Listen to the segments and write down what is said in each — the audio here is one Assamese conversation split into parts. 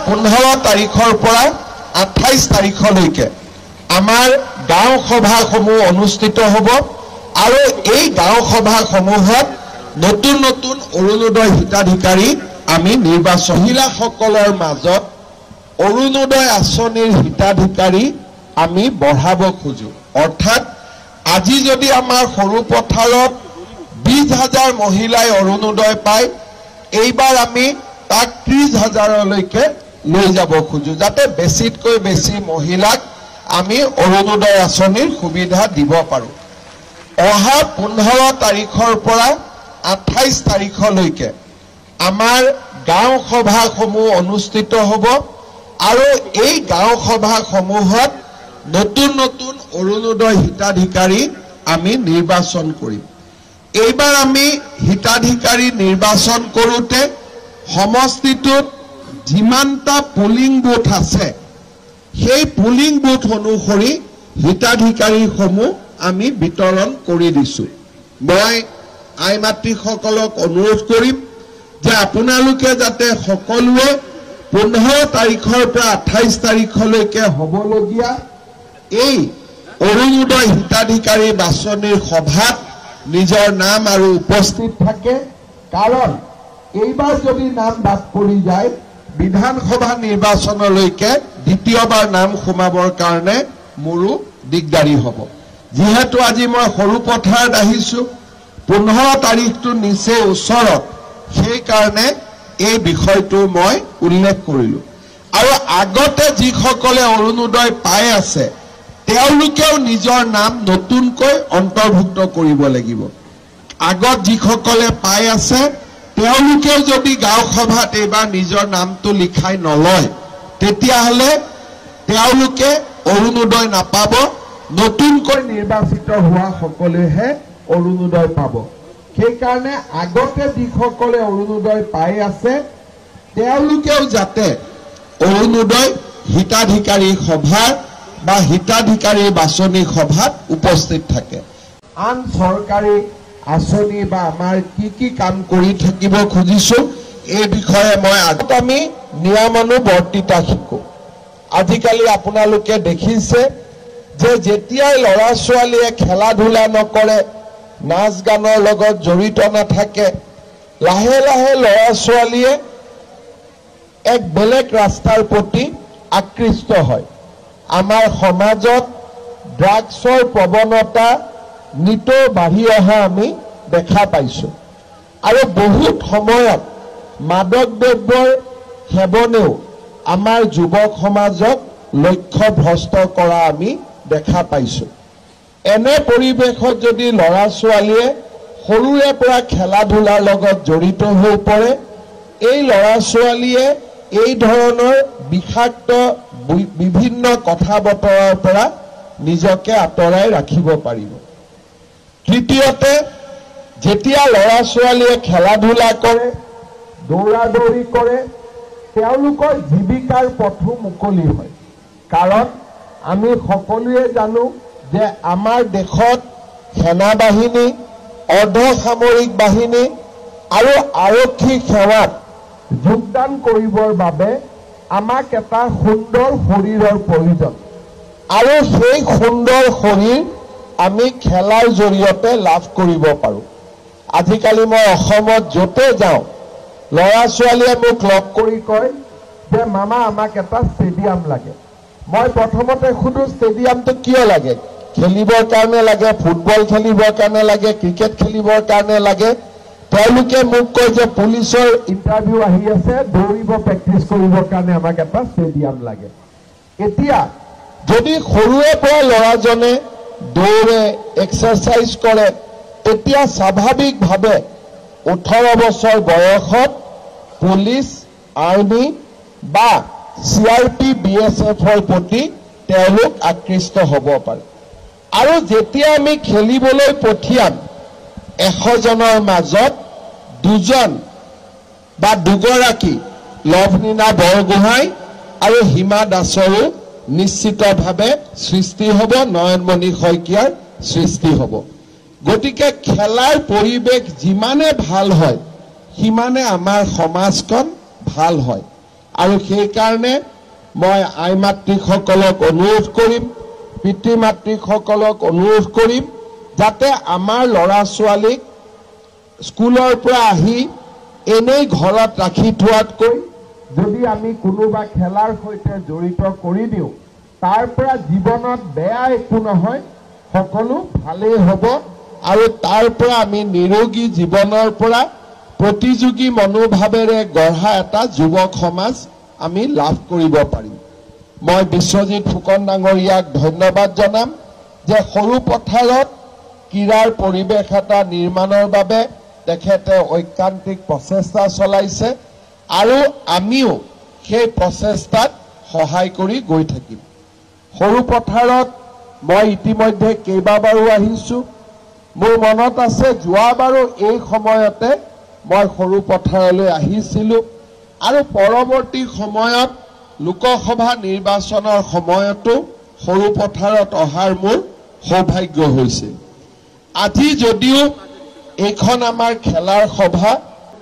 15 তাৰিখৰ পৰা 28 তাৰিখলৈকে আমাৰ গাঁও সভাসমূহ অনুষ্ঠিত হ'ব আৰু এই গাঁও সভাসমূহত নতুন নতুন অৰুণোদয় হিতাধিকাৰী আমি নিৰ্বাচন মহিলাসকলৰ মাজত অৰুণোদয় আঁচনিৰ হিতাধিকাৰী আমি বঢ়াব খোজো অৰ্থাৎ আজি যদি আমাৰ সৰু পথাৰত 20,000 মহিলাই অৰুণোদয় পায় এইবাৰ আমি তাক 30,000লৈকে লৈ যাব খোজো যাতে বেছিতকৈ বেছি মহিলাক আমি অৰুণোদয় আঁচনিৰ সুবিধা দিব পাৰো অহা 15 তাৰিখৰ পৰা 28 তাৰিখলৈকে আমাৰ গাঁও সভাসমূহ অনুষ্ঠিত হ'ব আৰু এই গাঁও সভাসমূহত নতুন নতুন অৰুণোদয় হিতাধিকাৰী আমি নিৰ্বাচন কৰিম এইবাৰ আমি হিতাধিকাৰী নিৰ্বাচন কৰোতে সমষ্টিটোত যিমানটা পোলিং বুথ আছে সেই পোলিং বুথ অনুসৰি হিতাধিকাৰীসমূহ আমি বিতৰণ কৰি দিছো মই আই মাতৃসকলক অনুৰোধ কৰিম যে আপোনালোকে যাতে সকলোৱে 15 তাৰিখৰ পৰা 28 তাৰিখলৈকে হ'বলগীয়া এই অৰুণোদয় হিতাধিকাৰী বাছনিৰ সভাত নিজৰ নাম আৰু উপস্থিত থাকে কাৰণ এইবাৰ যদি নাম বাদ পৰি যায় বিধানসভা নিৰ্বাচনলৈকে দ্বিতীয়বাৰ নাম সোমাবৰ কাৰণে মোৰো দিগদাৰি হ'ব যেহেতু আজি মই সৰু পথাৰত আহিছো 15 তাৰিখটো নিচে ওচৰত সেই কাৰণে এই বিষয়টো মই উল্লেখ কৰিলো আৰু আগতে যিসকলে অৰুণোদয় পাই আছে তেওঁলোকেও নিজৰ নাম নতুনকৈ অন্তৰ্ভুক্ত কৰিব লাগিব আগত যিসকলে পাই আছে তেওঁলোকেও যদি গাঁও সভাত এইবাৰ নিজৰ নামটো লিখাই নলয় তেতিয়াহলে তেওঁলোকে অৰুণোদয় নাপাব নতুনকৈ নিৰ্বাচিত হোৱা সকলেহে অৰুণোদয় পাব সেই কাৰণে আগতে যিসকলে অৰুণোদয় পাই আছে তেওঁলোকেও যাতে অৰুণোদয় হিতাধিকাৰী সভাৰ বা হিতাধিকাৰী বাছনি সভাত উপস্থিত থাকে আন চৰকাৰী আঁচনি বা আমাৰ কি কাম কৰি থাকিব খুজিছো এই বিষয়ে মই আগত আমি নিয়মানুবৰ্তিতা শিকো আজিকালি আপোনালোকে দেখিছে যে যেতিয়াই ল'ৰা ছোৱালীয়ে খেলা ধূলা নকৰে নাচ গানৰ লগত জড়িত নাথাকে লাহে লাহে ল'ৰা ছোৱালীয়ে এক বেলেগ ৰাস্তাৰ প্ৰতি আকৃষ্ট হয় আমাৰ সমাজত ড্ৰাগছৰ প্ৰৱণতা নিতৌ বাঢ়ি অহা আমি দেখা পাইছো আৰু বহুত সময়ত মাদক দ্ৰব্যৰ সেৱনেও আমাৰ যুৱক সমাজক লক্ষ্য ভ্ৰষ্ট কৰা আমি দেখা পাইছো এনে পৰিৱেশত যদি ল'ৰা ছোৱালীয়ে সৰুৰে পৰা খেলা ধূলাৰ লগত জড়িত হৈ পৰে এই ল'ৰা ছোৱালীয়ে এই ধৰণৰ বিষাক্ত বিভিন্ন কথা বতৰাৰ পৰা নিজকে আঁতৰাই ৰাখিব পাৰিব তৃতীয়তে যেতিয়া ল'ৰা ছোৱালীয়ে খেলা ধূলা কৰে দৌৰা দৌৰি কৰে তেওঁলোকৰ জীৱিকাৰ পথো মুকলি হয় কাৰণ আমি সকলোৱে জানো যে আমাৰ দেশত সেনা বাহিনী অৰ্ধসামৰিক বাহিনী আৰু আৰক্ষী সেৱাত যোগদান কৰিবৰ বাবে আমাক এটা সুন্দৰ শৰীৰৰ প্ৰয়োজন আৰু সেই সুন্দৰ শৰীৰ আমি খেলাৰ জৰিয়তে লাভ কৰিব পাৰো আজিকালি মই অসমত যতে যাওঁ ল'ৰা ছোৱালীয়ে মোক লগ কৰি কয় যে মামা আমাক এটা ষ্টেডিয়াম লাগে মই প্ৰথমতে খুদু ষ্টেডিয়ামটো কিয় লাগে খেলিবৰ কাৰণে লাগে ফুটবল খেলিবৰ কাৰণে লাগে ক্ৰিকেট খেলিবৰ কাৰণে লাগে তেওঁলোকে মোক কয় যে পুলিচৰ ইন্টাৰভিউ আহি আছে দৌৰিব প্ৰেক্টিছ কৰিবৰ কাৰণে আমাক এটা ষ্টেডিয়াম লাগে এতিয়া যদি সৰুৰে পৰা ল'ৰাজনে দৌৰে এক্সাৰসাইজ কৰে তেতিয়া স্বাভাৱিকভাৱে 18 বছৰ বয়সত পুলিচ আৰ্মি বা CRP BSFৰ প্ৰতি তেওঁলোক আকৃষ্ট হ'ব পাৰে আৰু যেতিয়া আমি খেলিবলৈ পঠিয়াম 100 জনৰ মাজত দুজন বা দুগৰাকী লভনীনা বৰগোহাঁই আৰু হিমা দাসৰো নিশ্চিতভাৱে সৃষ্টি হ'ব নয়নমণি শইকীয়াৰ সৃষ্টি হ'ব গতিকে খেলাৰ পৰিৱেশ যিমানে ভাল হয় সিমানে আমাৰ সমাজখন ভাল হয় আৰু সেই কাৰণে মই আই মাতৃসকলক অনুৰোধ কৰিম, পিতৃ মাতৃসকলক অনুৰোধ কৰিম, যাতে আমাৰ ল'ৰা ছোৱালীক স্কুলৰ পৰা আহি এনেই ঘৰত ৰাখি থোৱাতকৈ যদি আমি কোনোবা খেলাৰ সৈতে জড়িত কৰি দিওঁ, তাৰ পৰা জীৱনত বেয়া একো নহয়, সকলো ভালেই হ'ব আৰু তাৰ পৰা আমি নিৰোগী জীৱনৰ পৰা প্ৰতিযোগী মনোভাৱেৰে গঢ়া এটা যুৱক সমাজ আমি লাভ কৰিব পাৰিম। মই বিশ্বজিৎ ফুকন ডাঙৰীয়াক ধন্যবাদ জনাম যে সৰু পথাৰত ক্ৰীড়াৰ পৰিৱেশ এটা নিৰ্মাণৰ বাবে তেখেতে ঐকান্তিক প্ৰচেষ্টা চলাইছে আৰু আমিও সেই প্ৰচেষ্টাত সহায় কৰি গৈ থাকিম। সৰু পথাৰত মই ইতিমধ্যে কেইবাবাৰো আহিছোঁ। মোৰ মনত আছে যোৱাবাৰো এই সময়তে মই সৰু পথাৰলৈ আহিছিলোঁ আৰু পৰৱৰ্তী সময়ত লোকসভা নিৰ্বাচনৰ সময়তো সৰু পথাৰত অহাৰ মোৰ সৌভাগ্য হৈছিল। আজি যদিও এইখন আমাৰ খেলাৰ সভা,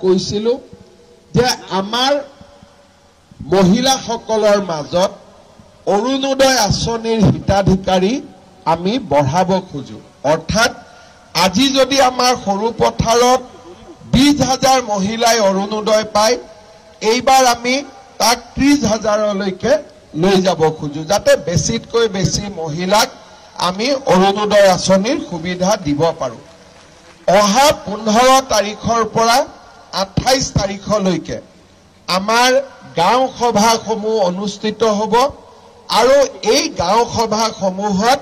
কৈছিলোঁ যে আমাৰ মহিলাসকলৰ মাজত অৰুণোদয় আঁচনিৰ হিতাধিকাৰী আমি বঢ়াব খোজোঁ। অৰ্থাৎ আজি যদি আমাৰ সৰু পথাৰত 20,000 মহিলাই অৰুণোদয় পায়, এইবাৰ আমি তাক 30,000লৈকে লৈ যাব খোজোঁ, যাতে বেছিতকৈ বেছি মহিলাক আমি অৰুণোদয় আঁচনিৰ সুবিধা দিব পাৰোঁ। অহা 15 তাৰিখৰ পৰা 28 তাৰিখলৈকে আমাৰ গাঁও সভাসমূহ অনুষ্ঠিত হ'ব আৰু এই গাঁও সভাসমূহত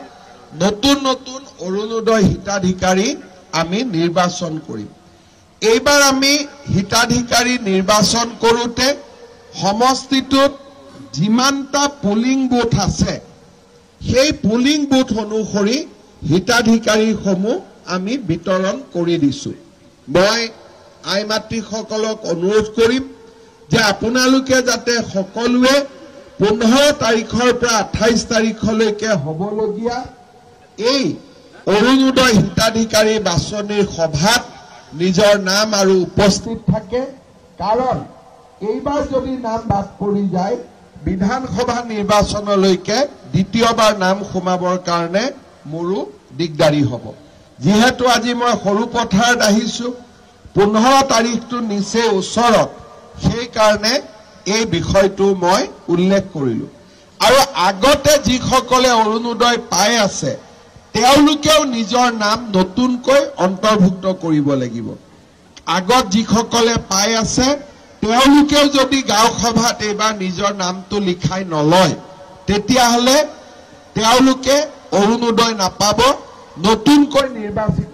নতুন নতুন অৰুণোদয় হিতাধিকাৰী আমি নিৰ্বাচন কৰিম। এইবাৰ আমি হিতাধিকাৰী নিৰ্বাচন কৰোঁতে সমষ্টিটোত যিমানটা পুলিং বুথ আছে, সেই পুলিং বুথ অনুসৰি হিতাধিকাৰীসমূহ আমি বিতৰণ কৰি দিছোঁ। মই আই মাতৃসকলক অনুৰোধ কৰিম যে আপোনালোকে যাতে সকলোৱে 15 তাৰিখৰ পৰা 28 তাৰিখলৈকে হ'বলগীয়া এই অৰুণোদয় হিতাধিকাৰী বাছনিৰ সভাত নিজৰ নাম আৰু উপস্থিত থাকে, কাৰণ এইবাৰ যদি নাম বাদ পৰি যায় বিধানসভা নিৰ্বাচনলৈকে দ্বিতীয়বাৰ নাম সোমাবৰ কাৰণে মোৰো দিগদাৰি হ'ব। যিহেতু আজি মই সৰু পথাৰত আহিছোঁ, 15 তাৰিখটো নিচেই ওচৰত, সেইকাৰণে এই বিষয়টো মই উল্লেখ কৰিলোঁ। আৰু আগতে যিসকলে অৰুণোদয় পাই আছে তেওঁলোকেও নিজৰ নাম নতুনকৈ অন্তৰ্ভুক্ত কৰিব লাগিব। আগত যিসকলে পাই আছে তেওঁলোকেও যদি গাঁও সভাত এইবাৰ নিজৰ নামটো লিখাই নলয়, তেতিয়াহ'লে তেওঁলোকে অৰুণোদয় নাপাব। নতুনকৈ নিৰ্বাচিত